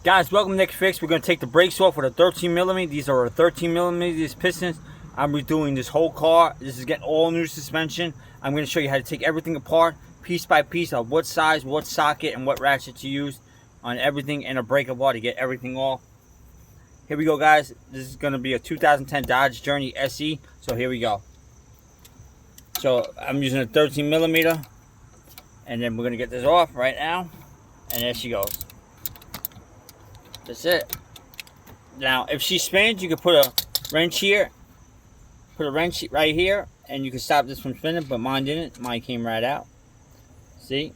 Guys, welcome to Nick Fix. We're going to take the brakes off with a 13mm. These are 13mm, these pistons. I'm redoing this whole car. This is getting all new suspension. I'm going to show you how to take everything apart, piece by piece, of what size, what socket, and what ratchet to use on everything, and a breaker bar to get everything off. Here we go, guys. This is going to be a 2010 Dodge Journey SE. So here we go. So I'm using a 13mm. And then we're going to get this off right now. And there she goes. That's it. Now, if she spins, you can put a wrench here. Put a wrench right here. And you can stop this from spinning. But mine didn't. Mine came right out. See?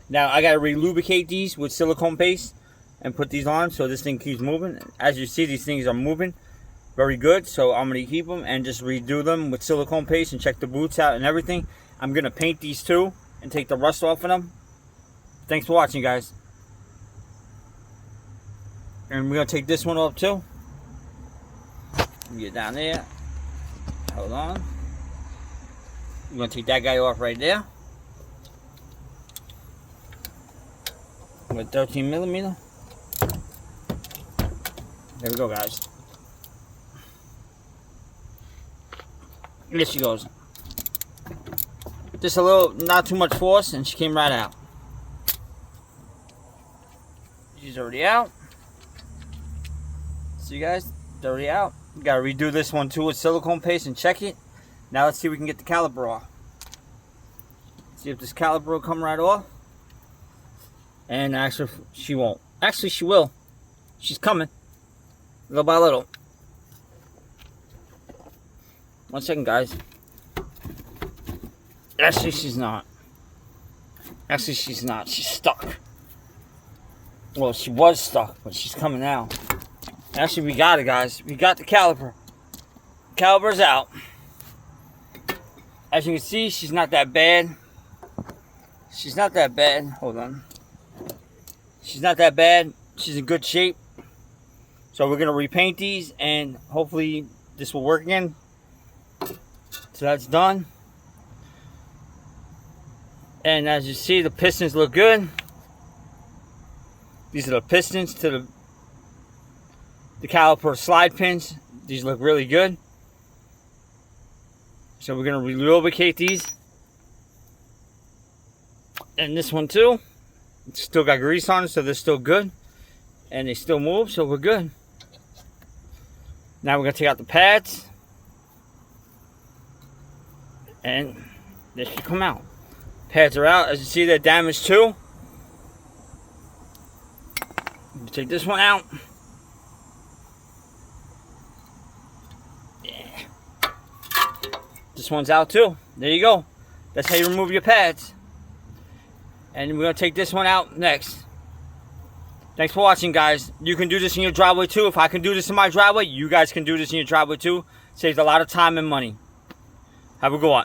Now, I got to re-lubricate these with silicone paste. And put these on so this thing keeps moving. As you see, these things are moving very good. So I'm going to keep them and just redo them with silicone paste. And check the boots out and everything. I'm going to paint these too. And take the rust off of them. Thanks for watching, guys. And we're going to take this one off too. Get down there. Hold on. We're going to take that guy off right there. With 13mm. There we go, guys. There she goes. Just a little, not too much force, and she came right out. She's already out. See, guys, it's already out. We gotta redo this one too with silicone paste and check it. Now let's see if we can get the caliper off. See if this caliper will come right off. And actually, she won't. Actually, she will. She's coming, little by little. 1 second, guys. Actually, she's not. Actually, she's not. She's stuck. Well, she was stuck, but she's coming out. Actually, we got it, guys. We got the caliper. Caliper's out. As you can see, she's not that bad. She's not that bad. Hold on. She's not that bad. She's in good shape. So we're going to repaint these, and hopefully this will work again. So that's done. And as you see, the pistons look good. These are the pistons to the caliper slide pins. These look really good. So we're going to re-lubricate these. And this one too. It's still got grease on it, so they're still good. And they still move, so we're good. Now we're going to take out the pads. And they should come out. Pads are out. As you see, they're damaged too. Take this one out. Yeah. This one's out too. There you go. That's how you remove your pads. And we're going to take this one out next. Thanks for watching, guys. You can do this in your driveway too. If I can do this in my driveway, you guys can do this in your driveway too. Saves a lot of time and money. Have a good one.